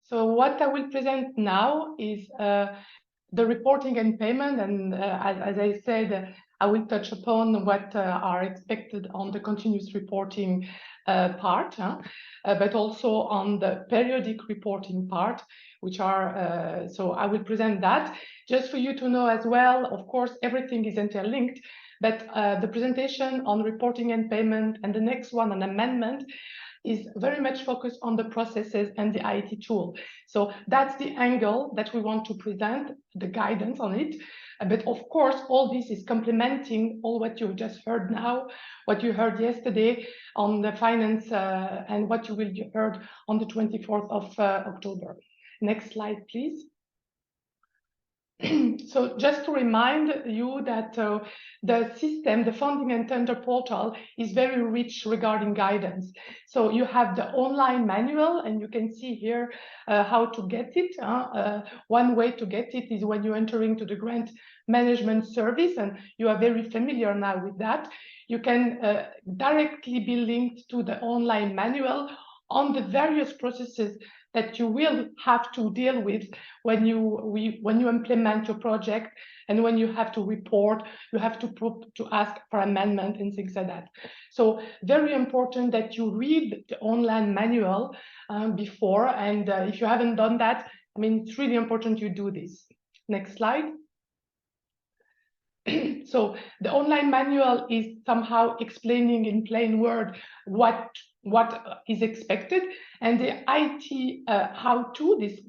So what I will present now is the reporting and payment, and as I said, I will touch upon what are expected on the continuous reporting part, but also on the periodic reporting part, which are, so I will present that. Just for you to know as well, of course, everything is interlinked, but the presentation on reporting and payment and the next one on amendment is very much focused on the processes and the IT tool. So that's the angle that we want to present, the guidance on it. But of course, all this is complementing all what you just heard now, what you heard yesterday on the finance and what you will heard on the 24th of October. Next slide, please. So just to remind you that the system, the funding and tender portal is very rich regarding guidance. So you have the online manual, and you can see here how to get it. One way to get it is when you're entering to the grant management service, and you are very familiar now with that. You can directly be linked to the online manual on the various processes that you will have to deal with when you implement your project, and when you have to report, you have to ask for amendment and things like that. So very important that you read the online manual before, and if you haven't done that, I mean, it's really important you do this. Next slide. So the online manual is somehow explaining in plain word what is expected, and the IT how-to, this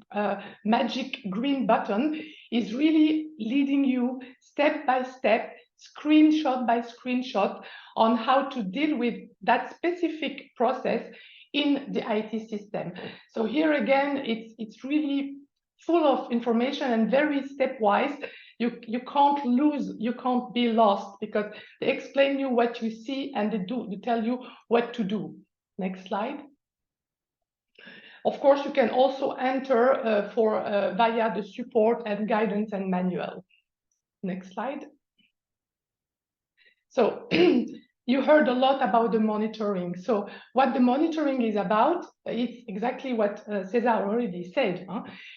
magic green button, is really leading you step by step, screenshot by screenshot, on how to deal with that specific process in the IT system. So here again, it's really full of information and very stepwise. You can't lose, you can't be lost, because they explain you what you see and they tell you what to do. Next slide. Of course, you can also enter via the support and guidance and manual. Next slide. So you heard a lot about the monitoring. So what the monitoring is about, it's exactly what Cesar already said,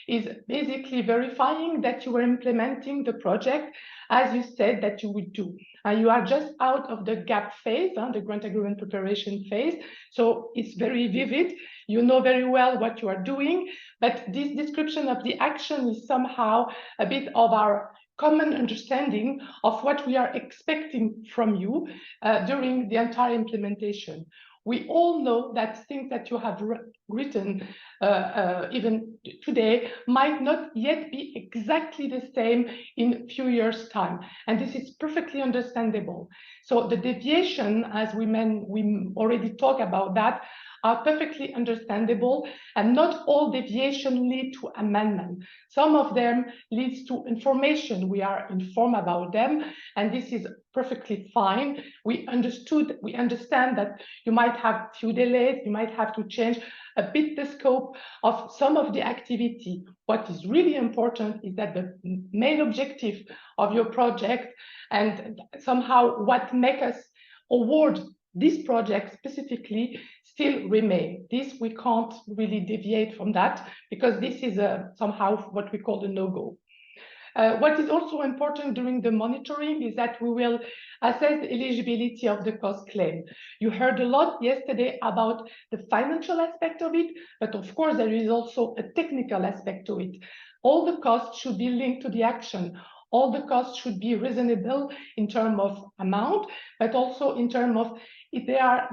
is basically verifying that you are implementing the project as you said that you would do. You are just out of the gap phase, the grant agreement preparation phase. So it's very vivid. You know very well what you are doing, but this description of the action is somehow a bit of our common understanding of what we are expecting from you during the entire implementation. We all know that things that you have written even today might not yet be exactly the same in a few years' time, and this is perfectly understandable. So the deviation, as we already talked about that, are perfectly understandable, and not all deviation lead to amendment. Some of them leads to information. We are informed about them, and this is perfectly fine. We understand that you might have few delays, you might have to change a bit the scope of some of the activity. What is really important is that the main objective of your project, and somehow what makes us award this project specifically, still remain. This, we can't really deviate from that, because this is somehow what we call the no-go. What is also important during the monitoring is that we will assess the eligibility of the cost claim. You heard a lot yesterday about the financial aspect of it, but of course there is also a technical aspect to it. All the costs should be linked to the action. All the costs should be reasonable in terms of amount, but also in terms of if they are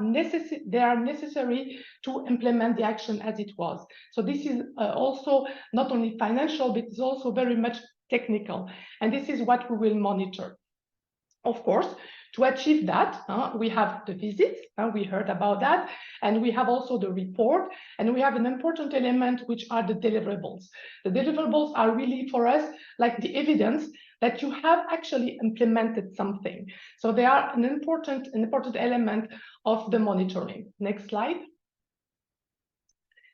necessary to implement the action as it was. So this is also not only financial, but it's also very much technical. And this is what we will monitor. Of course, to achieve that, we have the visits, we heard about that, and we have also the report, and we have an important element, which are the deliverables. The deliverables are really for us like the evidence that you have actually implemented something. So they are an important element of the monitoring. Next slide.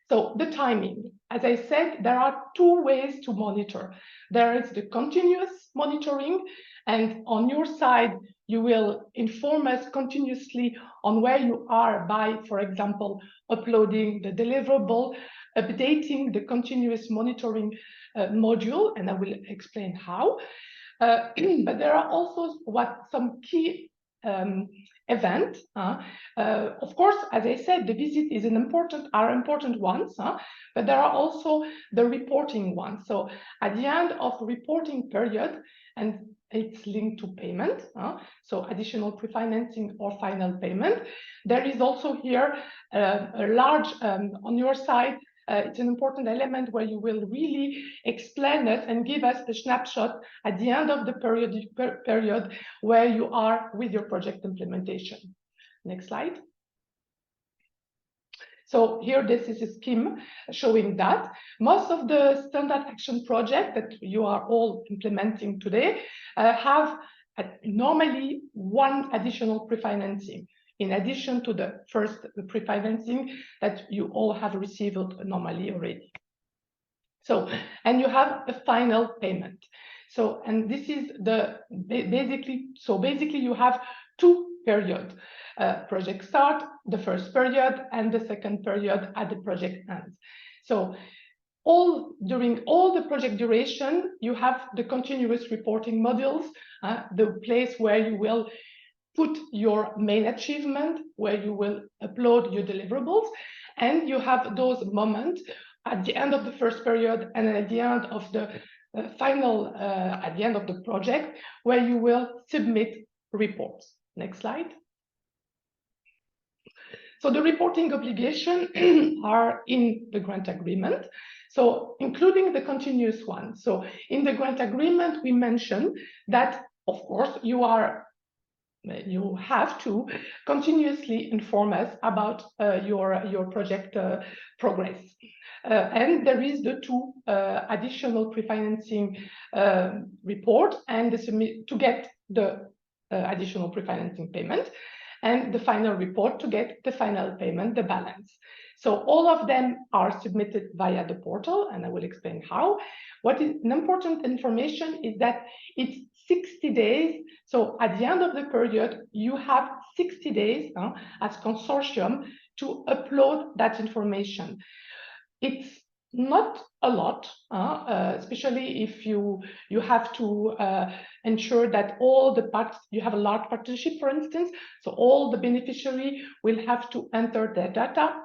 So the timing, as I said, there are two ways to monitor. There is the continuous monitoring, and on your side, you will inform us continuously on where you are by, for example, uploading the deliverable, updating the continuous monitoring module, and I will explain how. But there are also some key event. Of course, as I said, the visit is are important ones, but there are also the reporting ones. So at the end of reporting period, and it's linked to payment, so additional pre-financing or final payment, there is also here a large, on your side, it's an important element where you will really explain it and give us the snapshot at the end of the period where you are with your project implementation. Next slide. So here, this is a scheme showing that most of the standard action project that you are all implementing today have normally one additional pre-financing, in addition to the first pre-financing that you all have received normally already. So, and you have a final payment. So, and this is basically you have two periods. Project start, the first period, and the second period at the project ends. So during all the project duration, you have the continuous reporting modules, the place where you will put your main achievement, where you will upload your deliverables, and you have those moments at the end of the first period and at the end of the final, at the end of the project, where you will submit reports. Next slide. So the reporting obligations are in the grant agreement, so including the continuous one. So in the grant agreement, we mentioned that, of course, you have to continuously inform us about your project progress. And there is the two additional pre-financing report and to get the additional pre-financing payment, and the final report to get the final payment, the balance. So all of them are submitted via the portal, and I will explain how. What is an important information is that it's 60 days. So at the end of the period, you have 60 days as consortium to upload that information. It's not a lot, especially if you have to ensure that all the parts, you have a large partnership, for instance, so all the beneficiary will have to enter their data.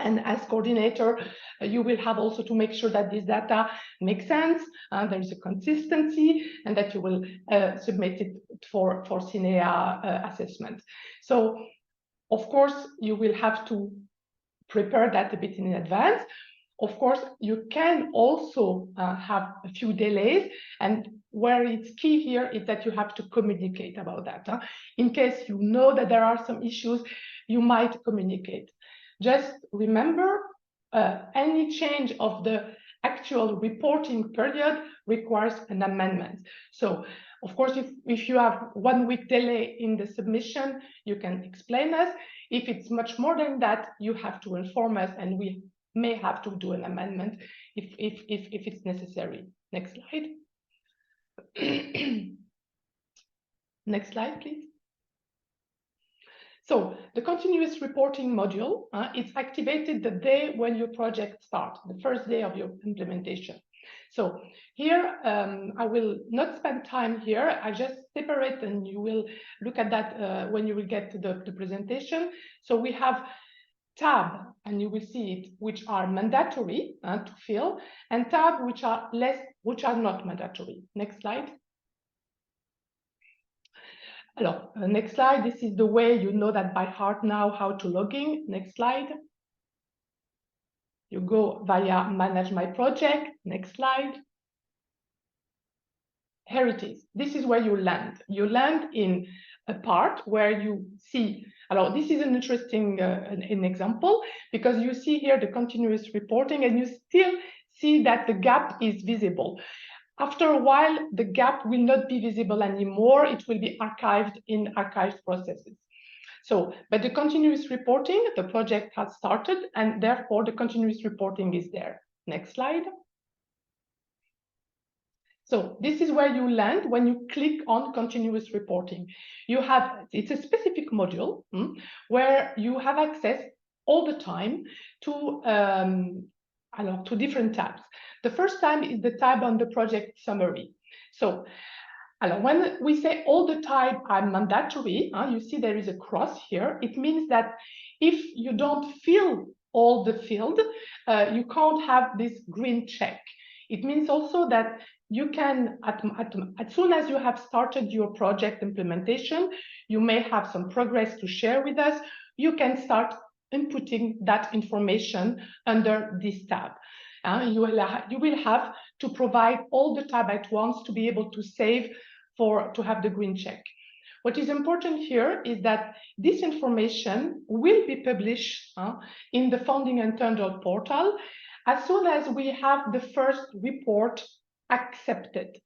And as coordinator, you will have also to make sure that this data makes sense, there is a consistency, and that you will submit it for CINEA assessment. So, of course, you will have to prepare that a bit in advance. Of course, you can also have a few delays, and where it's key here is that you have to communicate about that. In case you know that there are some issues, you might communicate. Just remember, any change of the actual reporting period requires an amendment. So, of course, if you have 1 week delay in the submission, you can explain us. If it's much more than that, you have to inform us, and we may have to do an amendment if it's necessary. Next slide. Next slide, please. So the continuous reporting module, it's activated the day when your project starts, the first day of your implementation. So here, I will not spend time here. I just separate, and you will look at that when you will get to the presentation. So we have tab, and you will see it, which are mandatory to fill, and tab which are not mandatory. Next slide. Next slide. This is the way you know that by heart now how to log in. Next slide. You go via Manage My Project. Next slide. Here it is. This is where you land. You land in a part where you see. This is an interesting an example, because you see here the continuous reporting, and you still see that the gap is visible. After a while, the gap will not be visible anymore. It will be archived in archived processes. So, but the continuous reporting, the project has started, and therefore the continuous reporting is there. Next slide. So this is where you land when you click on continuous reporting. It's a specific module where you have access all the time to two different tabs. The first tab is the tab on the project summary. So when we say all the tabs are mandatory, you see there is a cross here. It means that if you don't fill all the field, you can't have this green check. It means also that you can, as soon as you have started your project implementation, you may have some progress to share with us. You can start inputting that information under this tab. You will have to provide all the tabs at once to be able to save to have the green check. What is important here is that this information will be published in the Funding and Tender portal as soon as we have the first report accepted.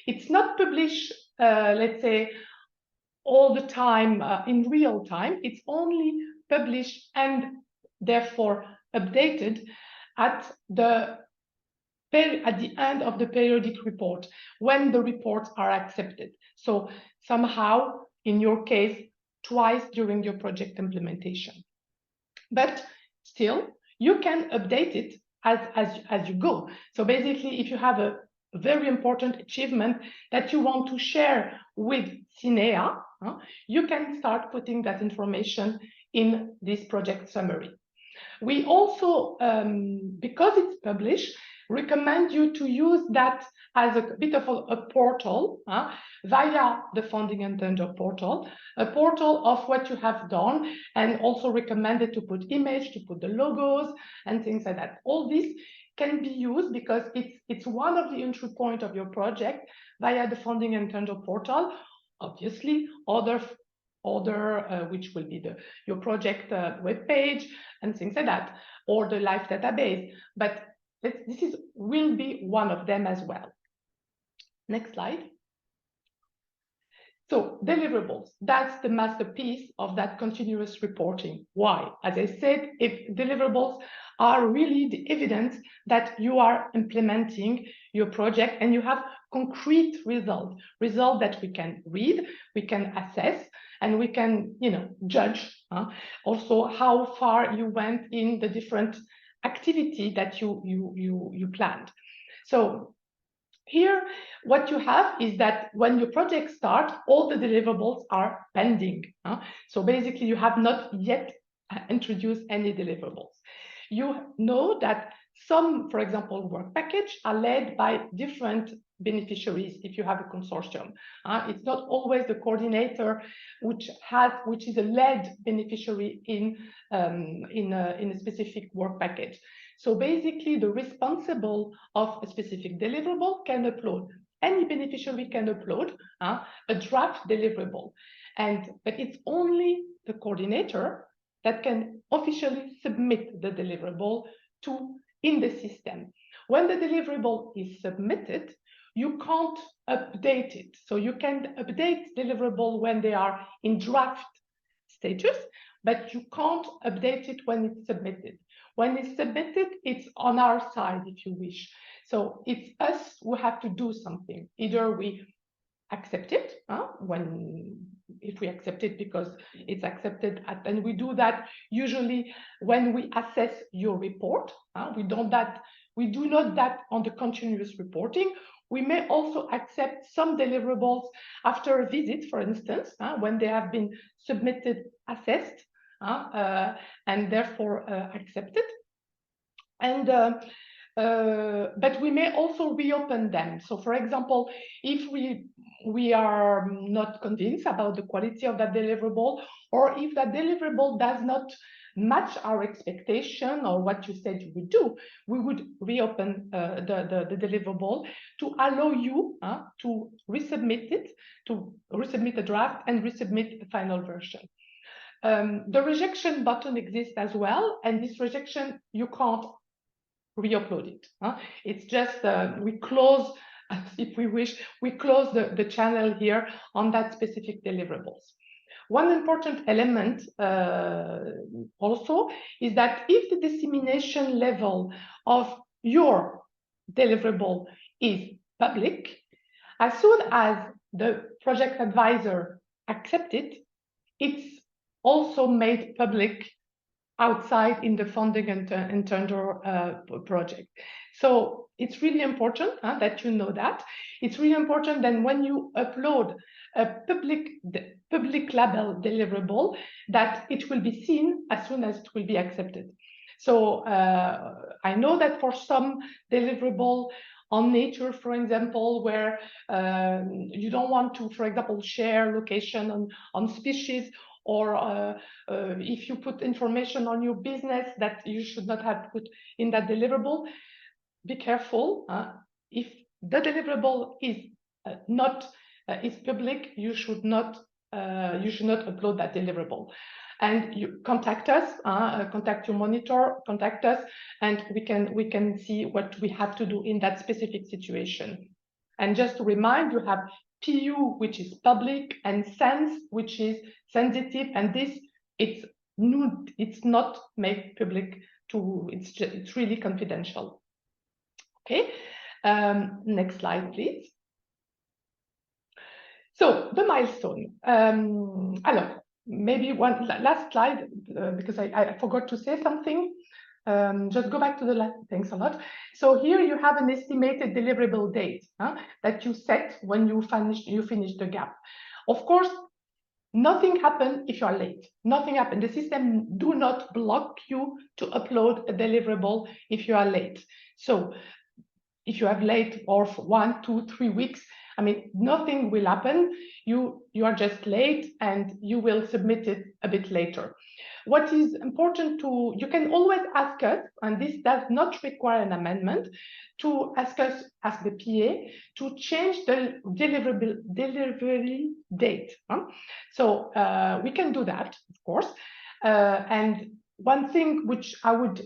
It's not published, let's say, all the time in real time. It's only published and therefore updated at the end of the periodic report when the reports are accepted. So somehow, in your case, twice during your project implementation. But still, you can update it as you go. So basically, if you have a very important achievement that you want to share with CINEA, you can start putting that information in this project summary. We also, because it's published, recommend you to use that as a bit of a portal via the Funding and Tender portal, a portal of what you have done, and also recommended to put image, to put the logos and things like that. All this can be used because it's one of the entry point of your project via the Funding and Tender portal. Obviously, other which will be your project web page and things like that, or the live database. But this will be one of them as well. Next slide. So deliverables, that's the masterpiece of that continuous reporting. Why? As I said, if deliverables are really the evidence that you are implementing your project and you have concrete results that we can read, we can assess, and we can, judge also how far you went in the different activity that you planned. So here, what you have is that when your project starts, all the deliverables are pending. So basically, you have not yet introduced any deliverables. You know that some, for example, work package are led by different beneficiaries if you have a consortium. It's not always the coordinator which is a lead beneficiary in a specific work package. So basically, the responsible of a specific deliverable can upload. Any beneficiary can upload a draft deliverable, but it's only the coordinator that can officially submit the deliverable in the system. When the deliverable is submitted, you can't update it. So you can update deliverable when they are in draft status, but you can't update it when it's submitted. When it's submitted, it's on our side, if you wish. So it's us who have to do something. Either we accept it, if we accept it because it's accepted, and we do that usually when we assess your report. We do not that on the continuous reporting. We may also accept some deliverables after a visit, for instance, when they have been submitted, assessed, and therefore accepted. And but we may also reopen them. So, for example, if we are not convinced about the quality of that deliverable, or if that deliverable does not match our expectation or what you said you would do, we would reopen the deliverable to allow you to resubmit it, to resubmit the draft and resubmit the final version. The rejection button exists as well, and this rejection, you can't re-upload it. It's just we close, if we wish, we close the channel here on that specific deliverables. One important element also is that if the dissemination level of your deliverable is public, as soon as the project advisor accepts it, it's also made public outside in the funding and tender project. So it's really important that you know that. It's really important that when you upload a public label deliverable, that it will be seen as soon as it will be accepted. So I know that for some deliverable on nature, for example, where you don't want to, for example, share location on species, or if you put information on your business that you should not have put in that deliverable, be careful. If the deliverable is not is public, you should not upload that deliverable. And you contact us, contact your monitor, contact us, and we can see what we have to do in that specific situation. And just to remind, you have PU, which is public, and sense, which is sensitive, and this it's not made public to, it's really confidential. Okay, next slide, please. So the milestone. Alors, maybe one last slide, because I forgot to say something. Just go back to the last, thanks a lot. So here you have an estimated deliverable date that you set when you finish the gap. Of course, nothing happens if you are late. Nothing happens. The system do not block you to upload a deliverable if you are late. So if you have late or for 1, 2, 3 weeks, I mean, nothing will happen. You are just late and you will submit it a bit later. What is important you can always ask us, and this does not require an amendment, to ask the PA to change the delivery date. So we can do that, of course. And one thing which I would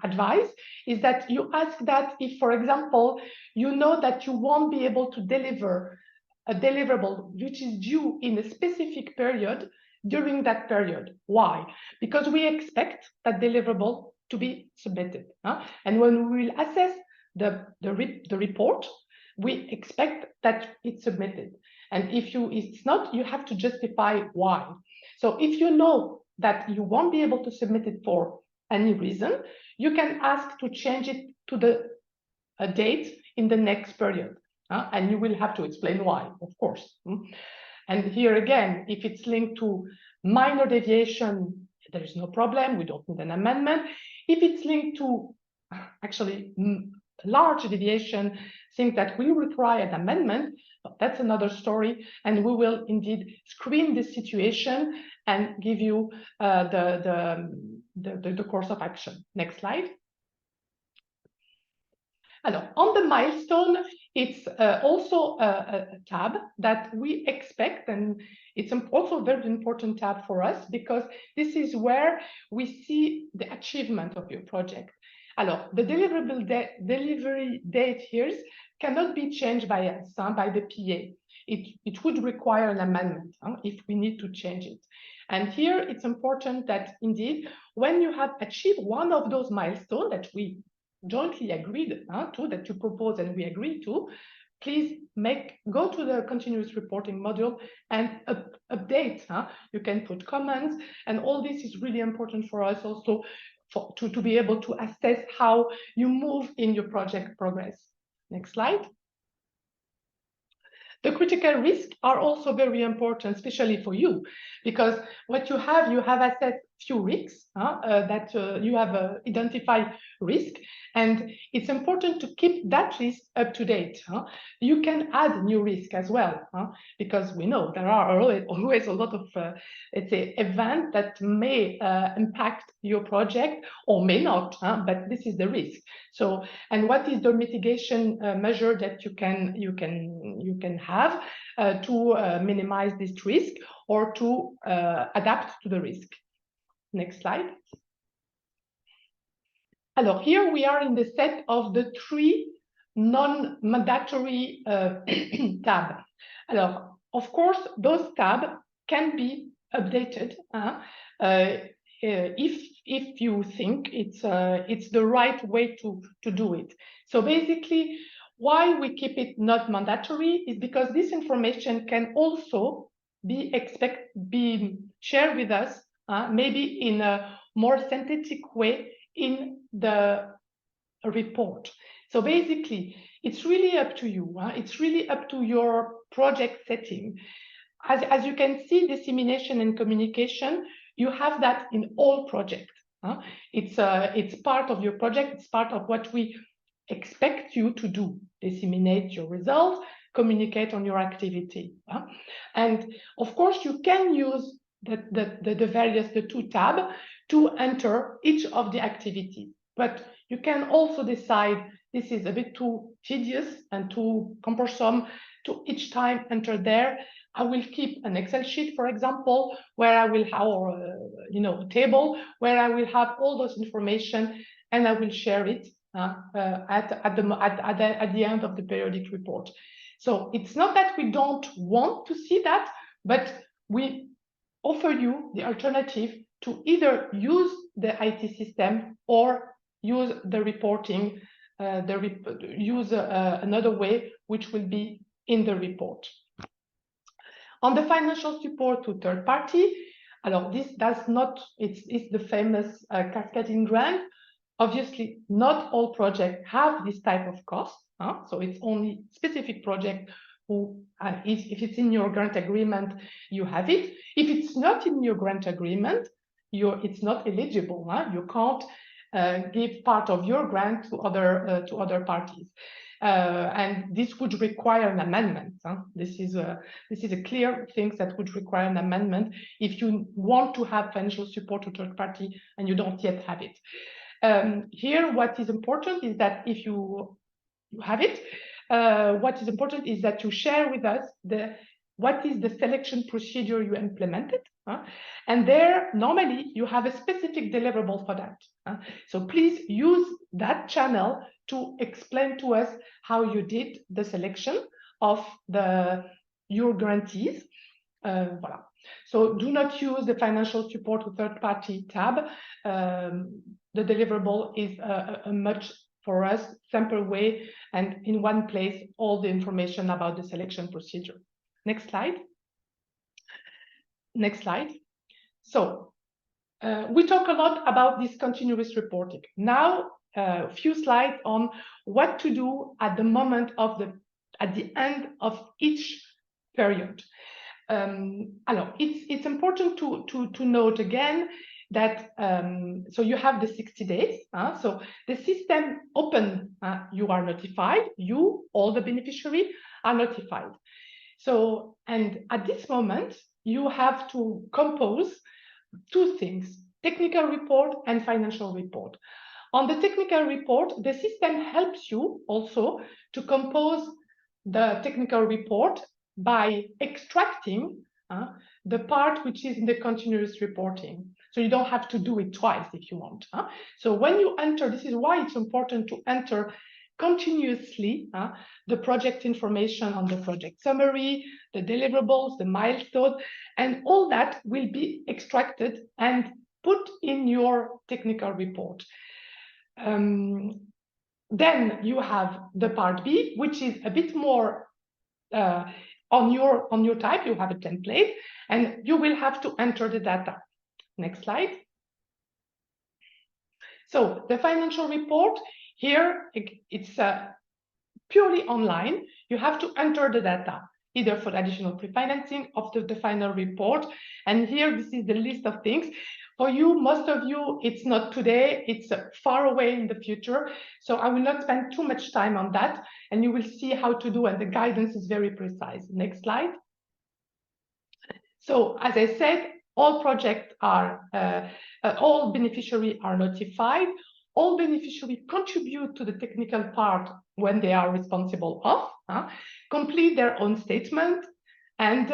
advise is that you ask that if, for example, you know that you won't be able to deliver a deliverable which is due in a specific period during that period. Why? Because we expect that deliverable to be submitted. And when we will assess the report, we expect that it's submitted. And if it's not, you have to justify why. So if you know that you won't be able to submit it for any reason, you can ask to change it to the date in the next period. And you will have to explain why, of course. And here again, if it's linked to minor deviation, there is no problem. We don't need an amendment. If it's linked to actually large deviation, things that will require an amendment, that's another story. And we will indeed screen the situation and give you the course of action. Next slide. Alors, on the milestone, it's also a tab that we expect, and it's also a very important tab for us because this is where we see the achievement of your project. Alors, the delivery date here cannot be changed by us, by the PA. It would require an amendment if we need to change it. And here it's important that indeed, when you have achieved one of those milestones that we jointly agreed to, that you propose and we agree to, please go to the continuous reporting module and update. You can put comments, and all this is really important for us also to be able to assess how you move in your project progress. Next slide. The critical risks are also very important, especially for you, because what you have assessed few risks that you have identified risk, and it's important to keep that risk up to date. You can add new risk as well, because we know there are always a lot of let's say events that may impact your project or may not, but this is the risk. So, and what is the mitigation measure that you can have to minimize this risk or to adapt to the risk? Next slide. Alors, here we are in the set of the 3 non-mandatory tabs. Alors, of course, those tabs can be updated if you think it's the right way to do it. So basically, why we keep it not mandatory is because this information can also be shared with us maybe in more synthetic way in the report. So basically, it's really up to you. It's really up to your project setting. As you can see, dissemination and communication, you have that in all projects. It's part of your project. It's part of what we expect you to do. Disseminate your results, communicate on your activity. And of course, you can use the two tabs to enter each of the activities. But you can also decide this is a bit too tedious and too cumbersome to each time enter there. I will keep an Excel sheet, for example, where I will have, a table where I will have all those information, and I will share it at the end of the periodic report. So it's not that we don't want to see that, but we offer you the alternative to either use the IT system or use the reporting, use another way, which will be in the report. On the financial support to third party, this does not, it's the famous cascading grant. Obviously, not all projects have this type of cost, so it's only specific project who, if it's in your grant agreement, you have it. If it's not in your grant agreement, it's not eligible. You can't give part of your grant to other parties. And this would require an amendment. This is a clear thing that would require an amendment if you want to have financial support to third party and you don't yet have it. Here, what is important is that if you have it, what is important is that you share with us what is the selection procedure you implemented. And there, normally, you have a specific deliverable for that. So please use that channel to explain to us how you did the selection of your grantees. Voilà. So do not use the financial support to third party tab. The deliverable is a much, for us, simple way, and in one place, all the information about the selection procedure. Next slide. Next slide. So we talk a lot about this continuous reporting. Now, a few slides on what to do at the moment at the end of each period. It's important to note again that so you have the 60 days. So the system open, you are notified. All the beneficiaries are notified. So, and at this moment, you have to compose two things: technical report and financial report. On the technical report, the system helps you also to compose the technical report by extracting the part which is in the continuous reporting. So you don't have to do it twice if you want. So when you enter, this is why it's important to enter continuously the project information on the project summary, the deliverables, the milestones, and all that will be extracted and put in your technical report. Then you have the part B, which is a bit more on your type. You have a template, and you will have to enter the data. Next slide. So the financial report here, it's purely online. You have to enter the data, either for additional pre-financing of the final report. And here, this is the list of things. For you, most of you, it's not today, it's far away in the future. So I will not spend too much time on that, and you will see how to do, and the guidance is very precise. Next slide. So as I said, all projects are, all beneficiaries are notified. All beneficiaries contribute to the technical part when they are responsible of, complete their own statement, and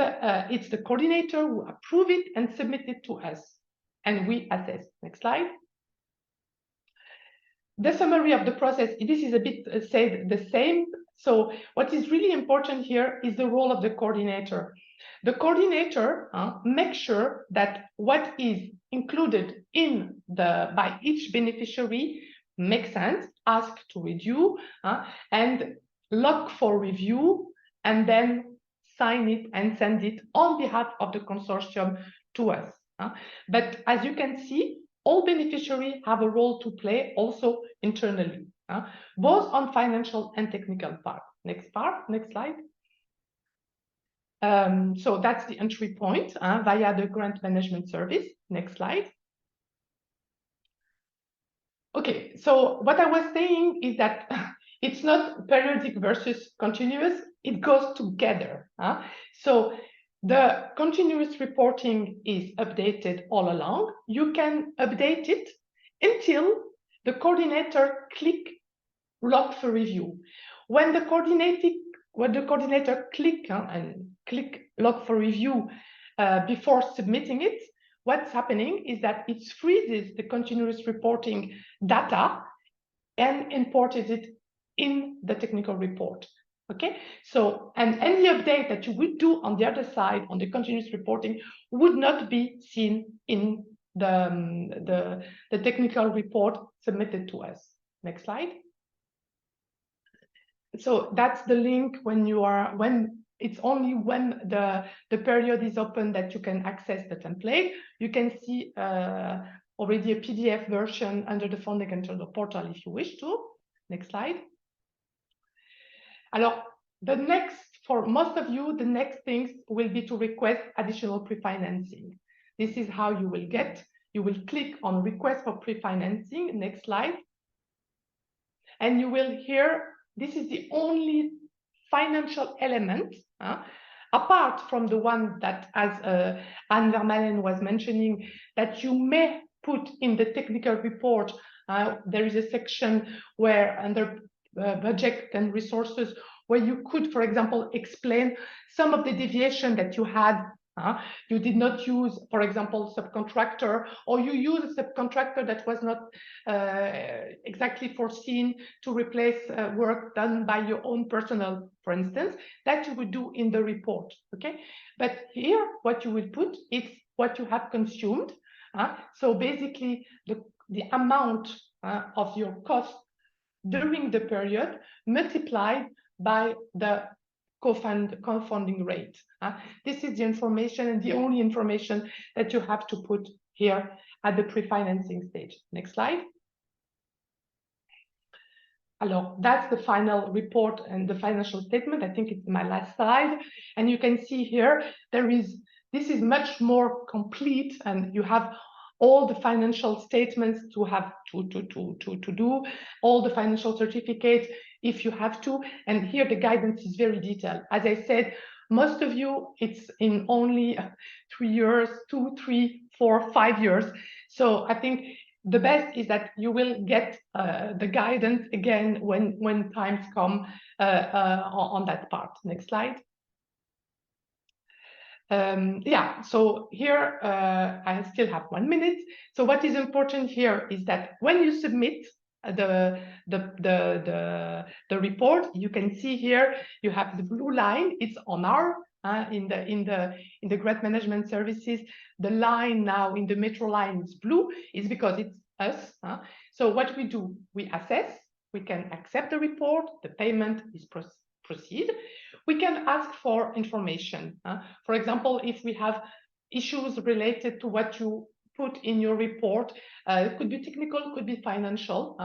it's the coordinator who approve it and submit it to us, and we assess. Next slide. The summary of the process, this is a bit said the same. So what is really important here is the role of the coordinator. The coordinator makes sure that what is included in by each beneficiary makes sense, ask to review, and log for review, and then sign it and send it on behalf of the consortium to us. But as you can see, all beneficiaries have a role to play also internally, both on financial and technical part. Next slide. So that's the entry point via the grant management service. Next slide. Okay, so what I was saying is that it's not periodic versus continuous, it goes together. So the continuous reporting is updated all along. You can update it until the coordinator click log for review. When the coordinator click log for review before submitting it, what's happening is that it freezes the continuous reporting data and imported it in the technical report. Okay, so and any update that you would do on the other side on the continuous reporting would not be seen in the technical report submitted to us. Next slide. So that's the link when it's only when the period is open that you can access the template. You can see already a PDF version under the funding internal portal if you wish to. Next slide. Alors, for most of you, the next things will be to request additional pre-financing. This is how you will click on request for pre-financing. Next slide. And you will hear, this is the only financial element, apart from the one that, as Anne Vermalen was mentioning, that you may put in the technical report. There is a section where under budget and resources, where you could, for example, explain some of the deviation that you had. You did not use, for example, subcontractor, or you use a subcontractor that was not exactly foreseen to replace work done by your own personnel, for instance, that you would do in the report. Okay, but here what you will put is what you have consumed. So basically the amount of your cost during the period multiplied by the co-funding rate. This is the information and the only information that you have to put here at the pre-financing stage. Next slide. Alors, that's the final report and the financial statement. I think it's my last slide. And you can see here, this is much more complete, and you have all the financial statements to have to do, all the financial certificates if you have to. And here the guidance is very detailed. As I said, most of you, it's in only 3 years, 2, 3, 4, 5 years. So I think the best is that you will get the guidance again when times come on that part. Next slide. Yeah, so here I still have 1 minute. So what is important here is that when you submit the report, you can see here you have the blue line. It's on our in the grant management services. The line now in the metro line is blue, is because it's us. So what we do, we assess. We can accept the report. The payment is proceed. We can ask for information. For example, if we have issues related to what you put in your report, it could be technical, could be financial,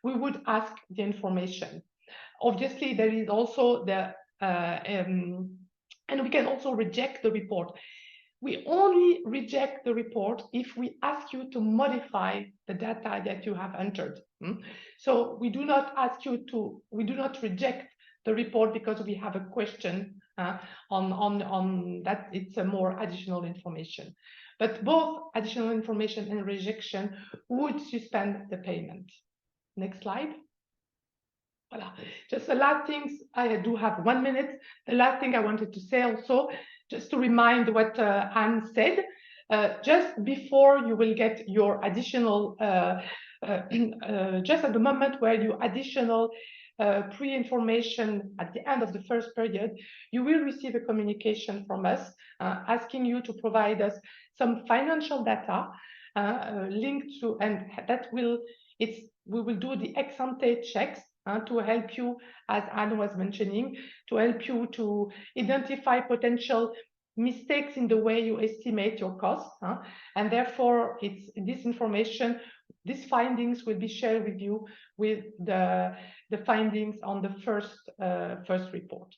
we would ask the information. Obviously, there is also and we can also reject the report. We only reject the report if we ask you to modify the data that you have entered. So we do not reject the report because we have a question on that. It's a more additional information. But both additional information and rejection would suspend the payment. Next slide. Voilà. Just the last things, I do have 1 minute. The last thing I wanted to say also, just to remind what Anne said, just before you will get your additional, just at the moment where you additional pre-information at the end of the first period, you will receive a communication from us asking you to provide us some financial data linked to, and that we will do the ex-ante checks to help you, as Anne was mentioning, to help you to identify potential mistakes in the way you estimate your costs, and therefore it's this information, these findings will be shared with you with the findings on the first report.